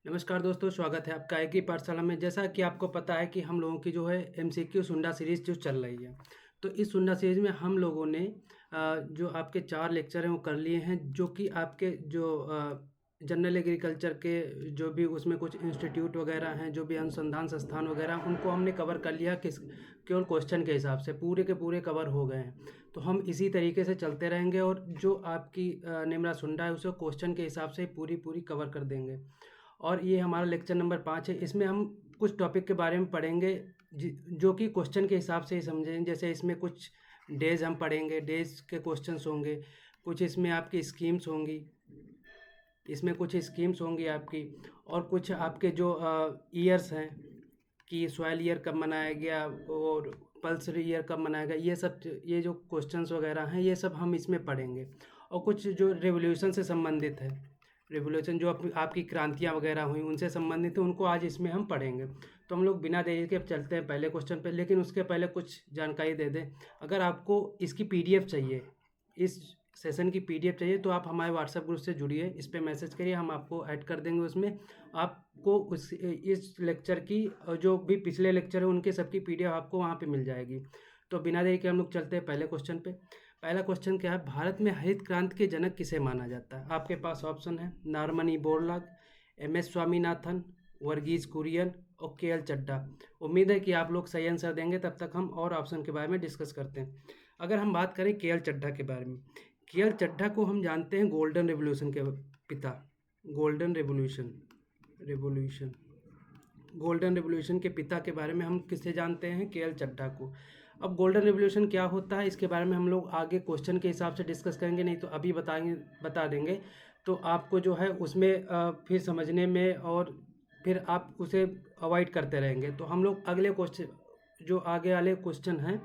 नमस्कार दोस्तों, स्वागत है आपका एक ही पाठशाला में। जैसा कि आपको पता है कि हम लोगों की जो है एमसीक्यू सुंडा सीरीज़ जो चल रही है। तो इस सुंडा सीरीज़ में हम लोगों ने जो आपके 4 लेक्चर हैं वो कर लिए हैं, जो कि आपके जो जनरल एग्रीकल्चर के जो भी उसमें कुछ इंस्टीट्यूट वगैरह हैं, जो भी अनुसंधान संस्थान वगैरह हैं, उनको हमने कवर कर लिया किस केवल क्वेश्चन के हिसाब से पूरे के पूरे कवर हो गए हैं। तो हम इसी तरीके से चलते रहेंगे और जो आपकी निम्रा सुंडा है उसे क्वेश्चन के हिसाब से पूरी कवर कर देंगे। और ये हमारा लेक्चर नंबर 5 है। इसमें हम कुछ टॉपिक के बारे में पढ़ेंगे जो कि क्वेश्चन के हिसाब से ही समझें। जैसे इसमें कुछ डेज हम पढ़ेंगे, डेज के क्वेश्चंस होंगे, कुछ इसमें आपकी स्कीम्स होंगी, इसमें कुछ स्कीम्स होंगी आपकी, और कुछ आपके जो ईयर्स हैं कि सॉइल ईयर कब मनाया गया और पल्स ईयर कब मनाया गया, ये जो क्वेश्चंस वगैरह हैं ये सब हम इसमें पढ़ेंगे। और कुछ जो रेवोल्यूशन से संबंधित है, रेवोल्यूशन जो आपकी क्रांतियाँ वगैरह हुई उनसे संबंधित है, उनको आज इसमें हम पढ़ेंगे। तो हम लोग बिना देरी के अब चलते हैं पहले क्वेश्चन पे, लेकिन उसके पहले कुछ जानकारी दे दें। अगर आपको इसकी पीडीएफ चाहिए, इस सेशन की पीडीएफ चाहिए, तो आप हमारे व्हाट्सएप ग्रुप से जुड़िए, इस पे मैसेज करिए, हम आपको ऐड कर देंगे उसमें। आपको इस लेक्चर की जो भी पिछले लेक्चर है उनके सबकी पीडीएफ आपको वहाँ पे मिल जाएगी। तो बिना देरी के हम लोग चलते हैं पहले क्वेश्चन पे। पहला क्वेश्चन क्या है? भारत में हरित क्रांति के जनक किसे माना जाता है? आपके पास ऑप्शन है Norman E Borlaug, M S. Swaminathan, Verghese Kurien और के.एल. चड्ढा। उम्मीद है कि आप लोग सही आंसर देंगे, तब तक हम और ऑप्शन के बारे में डिस्कस करते हैं। अगर हम बात करें के.एल. चड्ढा के बारे में, के.एल. चड्ढा को हम जानते हैं गोल्डन रेवोल्यूशन के पिता। Golden revolution revolution golden revolution के पिता के बारे में हम किससे जानते हैं? के.एल. चड्ढा को। अब गोल्डन रेवोल्यूशन क्या होता है इसके बारे में हम लोग आगे क्वेश्चन के हिसाब से डिस्कस करेंगे, नहीं तो अभी बता देंगे तो आपको जो है उसमें फिर समझने में और फिर आप उसे अवॉइड करते रहेंगे। तो हम लोग अगले क्वेश्चन, जो आगे वाले क्वेश्चन हैं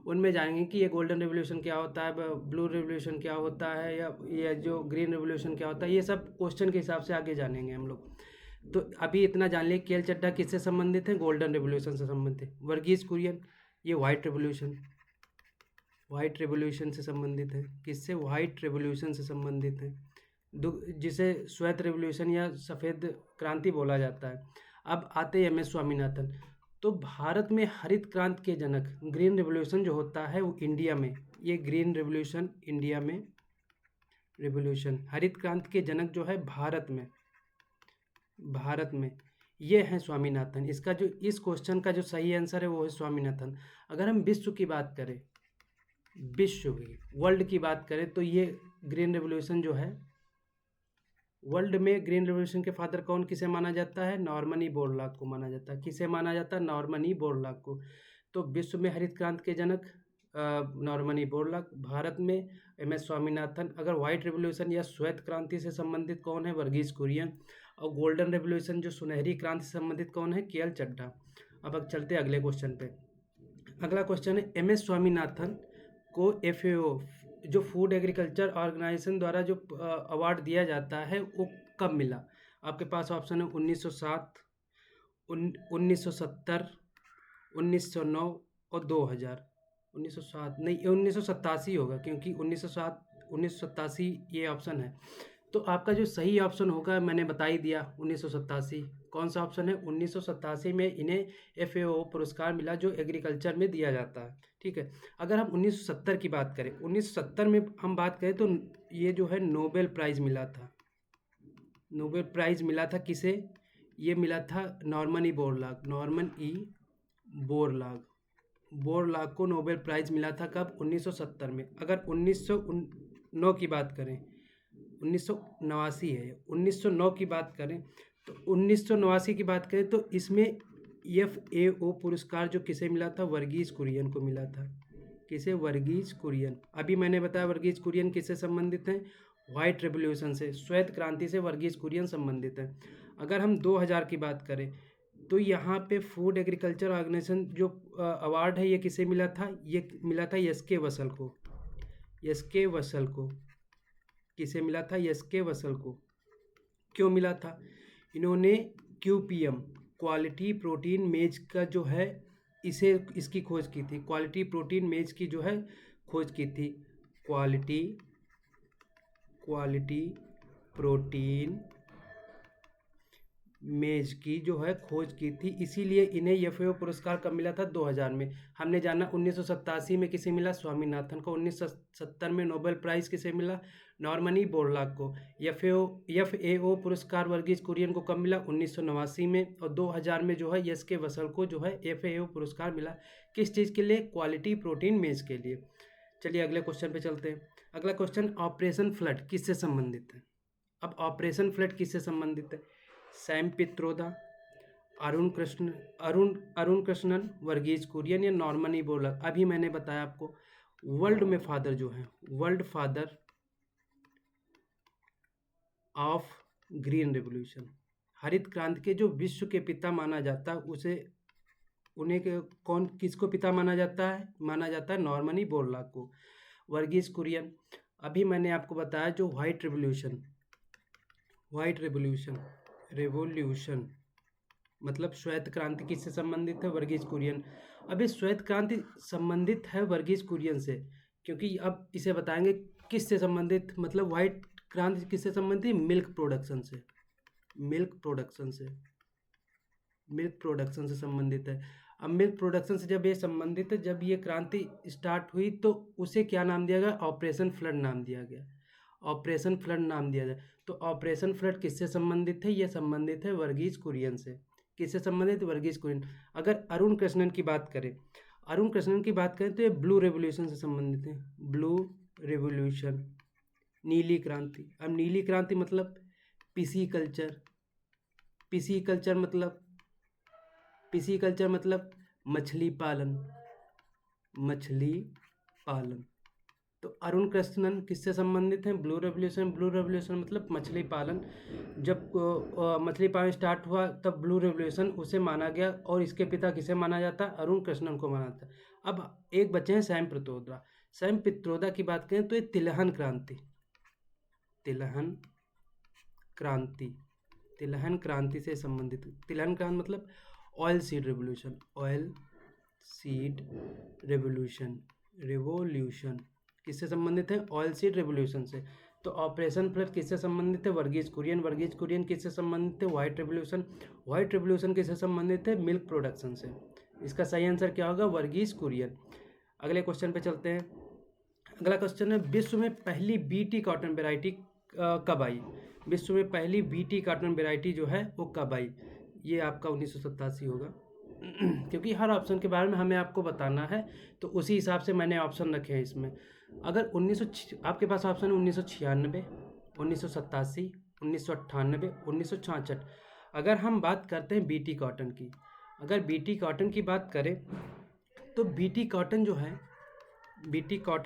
उनमें जाएंगे कि ये गोल्डन रेवोल्यूशन क्या होता है, ब्लू रेवोल्यूशन क्या होता है, या ये जो ग्रीन रेवोल्यूशन क्या होता है, ये सब क्वेश्चन के हिसाब से आगे जानेंगे हम लोग। तो अभी इतना जान लिया के.एल. चड्ढा किससे संबंधित है? गोल्डन रेवोल्यूशन से संबंधित है। वर्गीज कुरियन, ये वाइट रेवोल्यूशन से संबंधित है। किससे? वाइट रेवोल्यूशन से संबंधित है, जिसे श्वेत रेवोल्यूशन या सफ़ेद क्रांति बोला जाता है। अब आते हैं एम.एस. स्वामीनाथन। तो भारत में हरित क्रांति के जनक, ग्रीन रेवोल्यूशन जो होता है वो इंडिया में, ये ग्रीन रेवोल्यूशन इंडिया में हरित क्रांति के जनक जो है भारत में ये है स्वामीनाथन। इसका जो इस क्वेश्चन का जो सही आंसर है वो है स्वामीनाथन। अगर हम विश्व की बात करें, वर्ल्ड की बात करें, तो ये ग्रीन रेवोल्यूशन जो है, वर्ल्ड में ग्रीन रेवोल्यूशन के फादर कौन किसे माना जाता है? नॉर्मन ई बोरलॉग को माना जाता है। किसे माना जाता है? नॉर्मन ई बोरलॉग को। तो विश्व में हरित क्रांति के जनक नॉर्मन ई बोरलॉग, भारत में एम.एस. स्वामीनाथन। अगर व्हाइट रेवोल्यूशन या श्वेत क्रांति से संबंधित कौन है? वर्गीज कुरियन। और गोल्डन रेवोल्यूशन जो सुनहरी क्रांति से संबंधित कौन है? के.एल. चड्ढा। अब चलते हैं अगले क्वेश्चन पे। अगला क्वेश्चन है एम.एस. स्वामीनाथन को एफ.ए.ओ. जो फूड एग्रीकल्चर ऑर्गेनाइजेशन द्वारा जो अवार्ड दिया जाता है वो कब मिला? आपके पास ऑप्शन है 1907, 1970, 1909 और 2000। 1907 नहीं, 1987 होगा, क्योंकि 1987 ये ऑप्शन है। तो आपका जो सही ऑप्शन होगा मैंने बता ही दिया, 1987। कौन सा ऑप्शन है? 1987 में इन्हें एफ.ए.ओ. पुरस्कार मिला जो एग्रीकल्चर में दिया जाता है। ठीक है। अगर हम 1970 की बात करें, 1970 में हम बात करें तो ये जो है नोबेल प्राइज़ मिला था। नोबेल प्राइज़ मिला था किसे? ये मिला था नॉर्मन ई बोरलॉग को नोबेल प्राइज़ मिला था। कब? 1970 में। अगर 1909 की बात करें, 1989 है, 1909 की बात करें तो 1989 की बात करें तो इसमें एफ.ए.ओ. पुरस्कार जो किसे मिला था? वर्गीज कुरियन को मिला था। किसे? वर्गीज कुरियन। अभी मैंने बताया वर्गीज कुरियन किससे संबंधित हैं? व्हाइट रेवोल्यूशन से, श्वेत क्रांति से वर्गीज कुरियन संबंधित है। अगर हम 2000 की बात करें तो यहाँ पे फूड एग्रीकल्चर ऑर्गेनाइजेशन जो अवार्ड है ये किसे मिला था? ये मिला था एस.के. वसल को। किसे मिला था? एस.के. वसल को। क्यों मिला था? इन्होंने QPM, क्वालिटी प्रोटीन मेज का जो है इसकी खोज की थी। क्वालिटी प्रोटीन मेज की जो है खोज की थी। क्वालिटी प्रोटीन मेज की जो है खोज की थी, इसीलिए इन्हें एफएओ पुरस्कार कब मिला था? 2000 में। हमने जाना 1987 में किसे मिला? स्वामीनाथन को। 1970 में नोबेल प्राइज किसे मिला? नॉर्मनी बोरलॉग को। एफएओ पुरस्कार वर्गीज कुरियन को कब मिला? 1989 में। और 2000 में जो है एस के वसल को जो है एफएओ पुरस्कार मिला। किस चीज़ के लिए? क्वालिटी प्रोटीन मेज के लिए। चलिए अगले क्वेश्चन पे चलते हैं। अगला क्वेश्चन, ऑपरेशन फ्लड किससे संबंधित है? अब ऑपरेशन फ्लड किससे संबंधित है? सैम पित्रोदा, अरुण कृष्णन, वर्गीज कुरियन या नॉर्मनी बोरलॉग? अभी मैंने बताया आपको, वर्ल्ड में फादर जो है, world father of green revolution, हरित क्रांति के जो विश्व के पिता माना जाता है, उसे उन्हें कौन किसको पिता माना जाता है? माना जाता है नॉर्मनी बोरलॉग को। वर्गीज कुरियन, अभी मैंने आपको बताया जो व्हाइट रेवोल्यूशन मतलब श्वेत क्रांति किससे संबंधित है? वर्गीज कुरियन। अभी श्वेत क्रांति संबंधित है वर्गीज कुरियन से, क्योंकि अब इसे बताएंगे किससे संबंधित, मतलब व्हाइट क्रांति किससे संबंधित? मिल्क प्रोडक्शन से संबंधित है। अब मिल्क प्रोडक्शन से जब ये संबंधित है, जब ये क्रांति स्टार्ट हुई तो उसे क्या नाम दिया गया? ऑपरेशन फ्लड नाम दिया गया। तो ऑपरेशन फ्लड किससे संबंधित है? ये संबंधित है वर्गीज कुरियन से। किससे संबंधित? वर्गीज कुरियन। अगर अरुण कृष्णन की बात करें तो ये ब्लू रेवोल्यूशन से संबंधित है। ब्लू रेवोल्यूशन, नीली क्रांति। अब नीली क्रांति मतलब पीसी कल्चर मतलब मछली पालन। तो अरुण कृष्णन किससे संबंधित हैं? ब्लू रेवोल्यूशन मतलब मछली पालन। जब मछली पालन स्टार्ट हुआ तब ब्लू रेवोल्यूशन उसे माना गया, और इसके पिता किसे माना जाता? अरुण कृष्णन को माना जाता। अब एक बच्चे हैं सैम पित्रोदा की बात करें तो ये तिलहन क्रांति से संबंधित। तिलहन क्रांति मतलब ऑयल सीड रेवोल्यूशन किससे संबंधित है? ऑयल सीड रेवोल्यूशन से। तो ऑपरेशन फ्लड किससे संबंधित है? वर्गीज कुरियन किससे संबंधित है? व्हाइट रेवोल्यूशन किससे संबंधित है? मिल्क प्रोडक्शन से। इसका सही आंसर क्या होगा? वर्गीज कुरियन। अगले क्वेश्चन पे चलते हैं। अगला क्वेश्चन है, विश्व में पहली बीटी कॉटन वेराइटी कब आई? विश्व में पहली बीटी कॉटन वेराइटी जो है वो कब आई? ये आपका 1987 होगा। क्योंकि हर ऑप्शन के बारे में हमें आपको बताना है, तो उसी हिसाब से मैंने ऑप्शन रखे हैं इसमें। अगर आपके पास ऑप्शन है 1996, 1987, 1998, 1966। अगर हम बात करते हैं बीटी कॉटन की, अगर बीटी कॉटन की बात करें तो बीटी कॉटन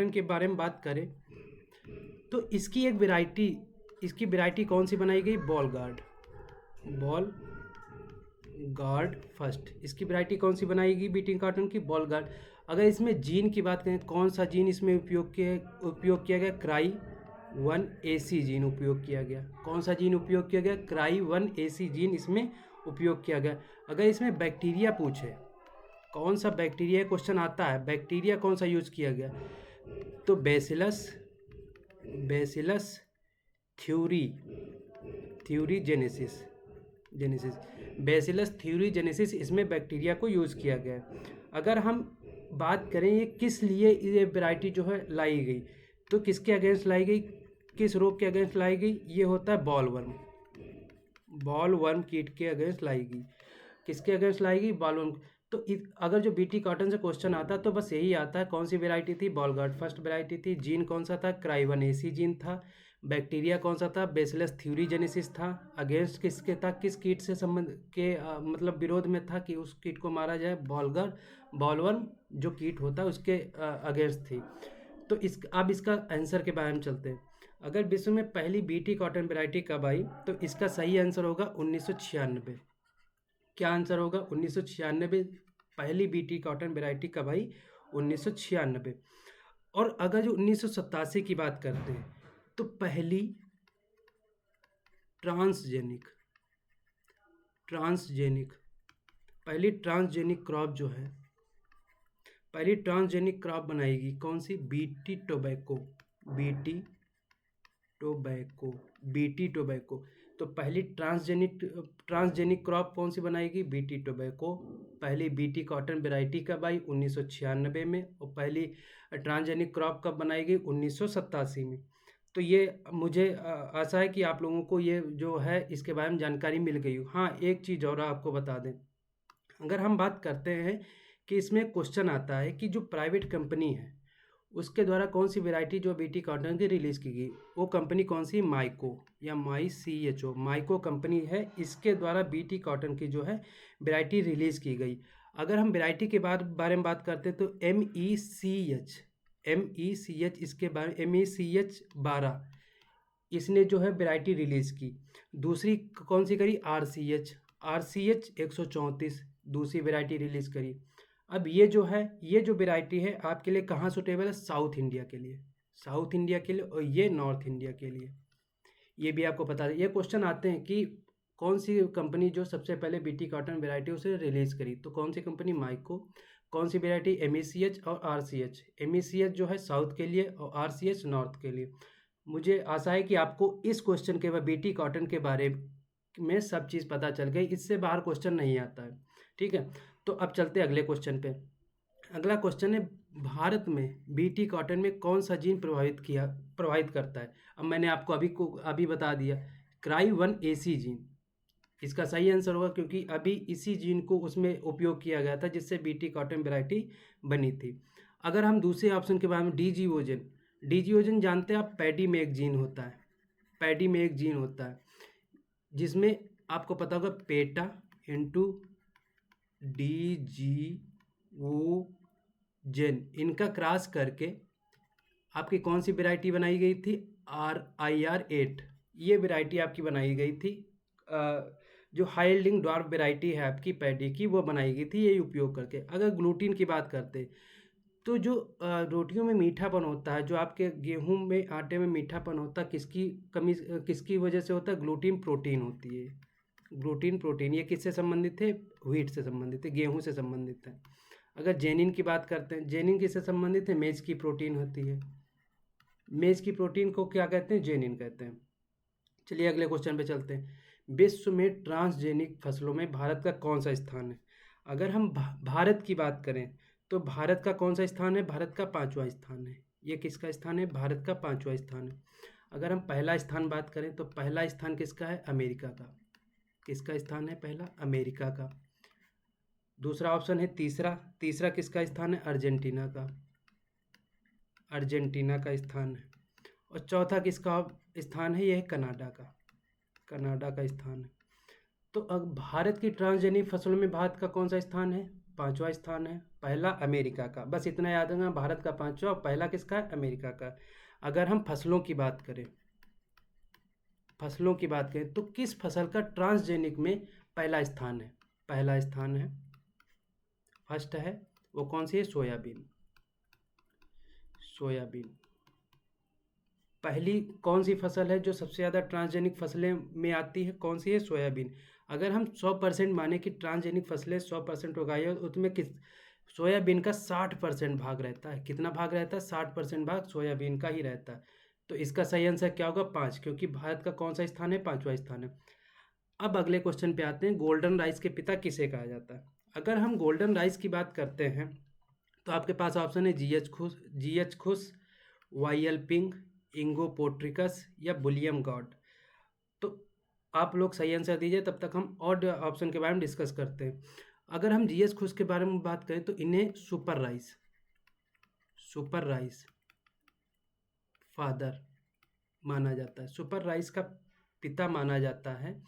के बारे में बात करें तो इसकी वैरायटी कौन सी बनाई गई? Ball guard first. इसकी वैरायटी कौन सी बनाएगी बीटी कॉटन की? Ball guard. अगर इसमें जीन की बात करें, कौन सा जीन इसमें उपयोग किया गया? क्राई 1AC जीन उपयोग किया गया। कौन सा जीन उपयोग किया गया? क्राई 1AC जीन इसमें उपयोग किया गया। अगर इसमें बैक्टीरिया पूछे, कौन सा बैक्टीरिया, क्वेश्चन आता है बैक्टीरिया कौन सा यूज किया गया, तो बेसिलस थ्यूरीजेनेसिस बेसिलस थ्यूरीजेनेसिस इसमें बैक्टीरिया को यूज़ किया गया है। अगर हम बात करें ये किस लिए ये वैरायटी जो है लाई गई, तो किसके अगेंस्ट लाई गई? किस रोग के अगेंस्ट लाई गई? ये होता है बॉल वर्म कीट के अगेंस्ट लाई गई। किसके अगेंस्ट लाई गई? Ball worm. तो अगर जो बीटी कॉटन से क्वेश्चन आता है तो बस यही आता है, कौन सी वैरायटी थी? बॉल गार्ड फर्स्ट वैरायटी थी। जीन कौन सा था? क्राई 1AC जीन था। बैक्टीरिया कौन सा था? बेसिलस थ्यूरीजेनेसिस था। अगेंस्ट किसके था? किस कीट से संबंध के मतलब विरोध में था कि उस कीट को मारा जाए? बॉलवर्म जो कीट होता है उसके अगेंस्ट थी। तो अब इसका आंसर के बारे में चलते हैं। अगर विश्व में पहली बीटी कॉटन वैरायटी कब आई, तो इसका सही आंसर होगा 1996। क्या आंसर होगा? 1996। पहली बीटी कॉटन वैरायटी कब आई? 1996। और अगर जो 1987 की बात करते हैं तो पहली ट्रांसजेनिक क्रॉप बनाएगी कौन सी? BT tobacco. तो पहली ट्रांसजेनिक क्रॉप कौन सी बनाएगी? BT tobacco. पहली बीटी कॉटन वैरायटी कब आई? 1996 में। और पहली ट्रांसजेनिक क्रॉप कब बनाई गई? 1987 में। तो ये मुझे आशा है कि आप लोगों को ये जो है इसके बारे में जानकारी मिल गई हो। हाँ, एक चीज़ और आपको बता दें, अगर हम बात करते हैं कि इसमें क्वेश्चन आता है कि जो प्राइवेट कंपनी है उसके द्वारा कौन सी वैरायटी जो बीटी कॉटन की रिलीज़ की गई, वो कंपनी कौन सी? माइको या MyCHO, माइको कंपनी है, इसके द्वारा बीटी कॉटन की जो है वैरायटी रिलीज़ की गई। अगर हम वैरायटी के बारे में बात करते हैं तो MECH इसके बारे MECH 12 इसने जो है वैरायटी रिलीज़ की। दूसरी कौन सी करी? RCH 134 दूसरी वैरायटी रिलीज़ करी। अब ये जो वैरायटी है आपके लिए कहाँ सूटेबल है? साउथ इंडिया के लिए, साउथ इंडिया के लिए, और ये नॉर्थ इंडिया के लिए। ये भी आपको बता दें, ये क्वेश्चन आते हैं कि कौन सी कंपनी जो सबसे पहले बीटी कॉटन वैरायटी उसे रिलीज़ करी, तो कौन सी कंपनी? माइको। कौन सी वैरायटी? MECH और RCH। MECH जो है साउथ के लिए और RCH नॉर्थ के लिए। मुझे आशा है कि आपको इस क्वेश्चन के बाद बीटी कॉटन के बारे में सब चीज़ पता चल गई, इससे बाहर क्वेश्चन नहीं आता है। ठीक है, तो अब चलते हैं अगले क्वेश्चन पे। अगला क्वेश्चन है, भारत में बीटी कॉटन में कौन सा जीन प्रभावित करता है? अब मैंने आपको अभी बता दिया, CRY1AC जीन इसका सही आंसर होगा, क्योंकि अभी इसी जीन को उसमें उपयोग किया गया था जिससे बीटी कॉटन वैरायटी बनी थी। अगर हम दूसरे ऑप्शन के बारे में, डीजीओजन जानते हैं आप? पैडी में एक जीन होता है, पैडी में एक जीन होता है जिसमें आपको पता होगा पेटा इंटू डीजीओजन, इनका क्रॉस करके आपकी कौन सी वैरायटी बनाई गई थी? RIR8 ये वैरायटी आपकी बनाई गई थी। जो हाई यील्डिंग ड्वार्फ वैरायटी है आपकी पैडी की, वो बनाई गई थी यही उपयोग करके। अगर ग्लूटीन की बात करते तो जो रोटियों में मीठापन होता है, जो आपके गेहूं में आटे में मीठापन होता है, किसकी वजह से होता है? ग्लूटीन प्रोटीन होती है। ग्लूटीन प्रोटीन ये किससे संबंधित है? व्हीट से संबंधित है, गेहूं से संबंधित है। अगर जेनिन की बात करते हैं, जेनिन किससे संबंधित है? मेज की प्रोटीन होती है। मेज की प्रोटीन को क्या कहते हैं? जेनिन कहते हैं। चलिए अगले क्वेश्चन पे चलते हैं। विश्व में ट्रांसजेनिक फसलों में भारत का कौन सा स्थान है? अगर हम भारत की बात करें तो भारत का कौन सा स्थान है? भारत का 5वां स्थान है। ये किसका स्थान है? भारत का 5वां स्थान है। अगर हम पहला स्थान बात करें तो पहला स्थान किसका है? अमेरिका का। किसका स्थान है पहला? अमेरिका का। दूसरा ऑप्शन है तीसरा किसका स्थान है? अर्जेंटीना का। अर्जेंटीना का स्थान है। और चौथा किसका स्थान है? यह है कनाडा का। कनाडा का स्थान है। तो अब भारत की ट्रांसजेनिक फसलों में भारत का कौन सा स्थान है? 5वां स्थान है। पहला अमेरिका का, बस इतना याद रखना, भारत का 5वां, पहला किसका है? अमेरिका का। अगर हम फसलों की बात करें तो किस फसल का ट्रांसजेनिक में पहला स्थान है? पहला स्थान है, फर्स्ट है, वो कौन सी है? सोयाबीन। पहली कौन सी फसल है जो सबसे ज़्यादा ट्रांसजेनिक फसलें में आती है? कौन सी है? सोयाबीन। अगर हम 100% माने कि ट्रांसजेनिक फसलें 100% उगाई है, उसमें सोयाबीन का 60% भाग रहता है। कितना भाग रहता है? 60% भाग सोयाबीन का ही रहता है। तो इसका सही आंसर क्या होगा? 5, क्योंकि भारत का कौन सा स्थान है? 5वां स्थान है। अब अगले क्वेश्चन पे आते हैं, गोल्डन राइस के पिता किसे कहा जाता है? अगर हम गोल्डन राइस की बात करते हैं तो आपके पास ऑप्शन है GH खुश, YL पिंक, इंगो पोट्रिकस या बुलियम गॉड। तो आप लोग सही आंसर दीजिए, तब तक हम और ऑप्शन के बारे में डिस्कस करते हैं। अगर हम GH खुश के बारे में बात करें तो इन्हें सुपर राइस फादर माना जाता है, सुपर राइस का पिता माना जाता है।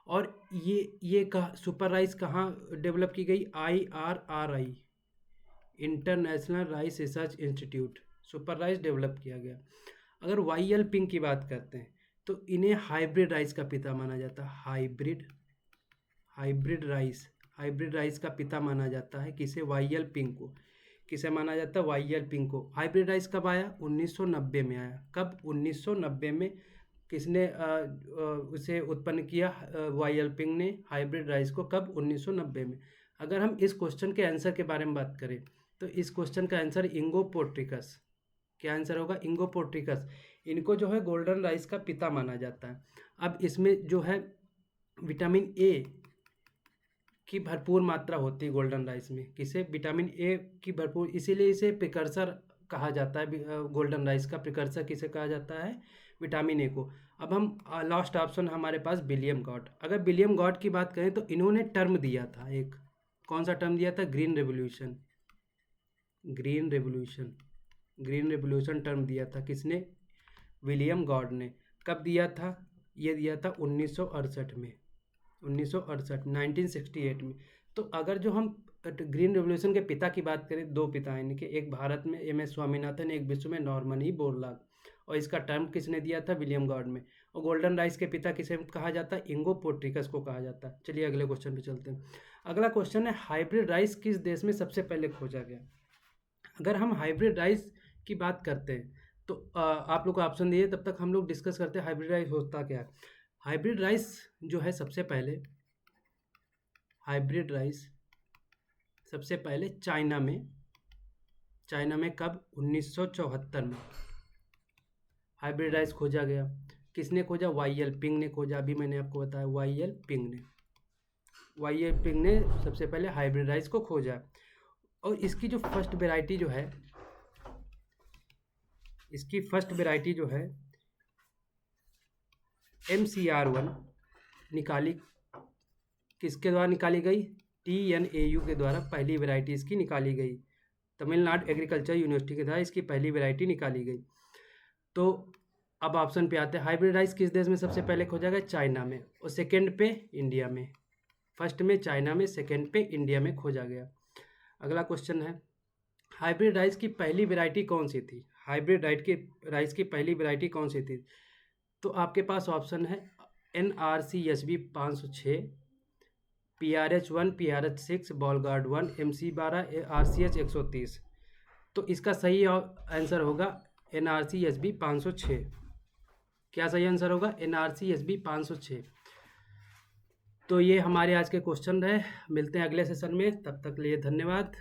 और ये सुपर राइस कहाँ डेवलप की गई? IRRI, international rice research institute, super rice develop किया गया। अगर YL पिंक की बात करते हैं तो इन्हें हाइब्रिड राइस का पिता माना जाता है। हाइब्रिड राइस का पिता माना जाता है। किसे? YL पिंक को। किसे माना जाता है? YL पिंक को। हाइब्रिड राइस कब आया? 1990 में आया। कब? 1990 में। किसने उसे उत्पन्न किया? YL पिंक ने हाइब्रिड राइस को। कब? 1990 में। अगर हम इस क्वेश्चन के आंसर के बारे में बात करें तो इस क्वेश्चन का आंसर इंगो पोट्रिकस। क्या आंसर होगा? इंगो पोट्रिकस। इनको जो है गोल्डन राइस का पिता माना जाता है। अब इसमें जो है विटामिन ए की भरपूर मात्रा होती है गोल्डन राइस में। किसे? विटामिन ए की भरपूर, इसीलिए इसे प्रिकर्सर कहा जाता है। गोल्डन राइस का प्रिकर्सर किसे कहा जाता है? विटामिन ए को। अब हम लास्ट ऑप्शन हमारे पास विलियम गॉड। अगर विलियम गॉड की बात करें तो इन्होंने टर्म दिया था एक, कौन सा टर्म दिया था? Green revolution. Green revolution, green revolution term दिया था किसने? विलियम गॉड ने। कब दिया था? ये दिया था 1968 में, 1968 में। तो अगर जो हम ग्रीन रेवोल्यूशन के पिता की बात करें, दो पिता हैं इनके, एक भारत में MS स्वामीनाथन, एक विश्व में नॉर्मन ई बोरलॉग। और इसका टर्म किसने दिया था? विलियम गॉड में। और गोल्डन राइस के पिता किसे कहा जाता है? इंगो पोर्ट्रिकस को कहा जाता है। चलिए अगले क्वेश्चन पे चलते हैं। अगला क्वेश्चन है, हाइब्रिड राइस किस देश में सबसे पहले खोजा गया? अगर हम हाइब्रिड राइस की बात करते हैं तो आप लोग को ऑप्शन दिए, तब तक हम लोग डिस्कस करते हैं हाइब्रिड राइस होता क्या है। हाइब्रिड राइस जो है सबसे पहले, हाइब्रिड राइस सबसे पहले चाइना में, चाइना में कब? 1974 में हाइब्रिड राइस खोजा गया। किसने खोजा? YL पिंग ने खोजा। अभी मैंने आपको बताया YL पिंग ने, YL पिंग ने सबसे पहले हाइब्रिड राइस को खोजा। और इसकी जो फर्स्ट वेराइटी जो है, इसकी फर्स्ट वेराइटी जो है MCR1 निकाली, किसके द्वारा निकाली गई? TNAU के द्वारा पहली वेराइटी इसकी निकाली गई। तमिलनाडु एग्रीकल्चर यूनिवर्सिटी के द्वारा इसकी पहली वेराइटी निकाली गई। तो अब ऑप्शन पे आते हैं, हाइब्रिड राइस किस देश में सबसे पहले खोजा गया? चाइना में। और सेकंड पे इंडिया में। फर्स्ट में चाइना में, सेकंड पे इंडिया में खोजा गया। अगला क्वेश्चन है, हाइब्रिड राइस की पहली वेराइटी कौन सी थी? हाइब्रिड राइस की पहली वेराइटी कौन सी थी? तो आपके पास ऑप्शन है NRCSB 506, PRH1, PRH6, Bollgard 1, MC12, RCH 130। तो इसका सही आंसर होगा NRCSB 506। क्या सही आंसर होगा? NRCSB 506। तो ये हमारे आज के क्वेश्चन रहे। मिलते हैं अगले सेशन में, तब तक के लिए धन्यवाद।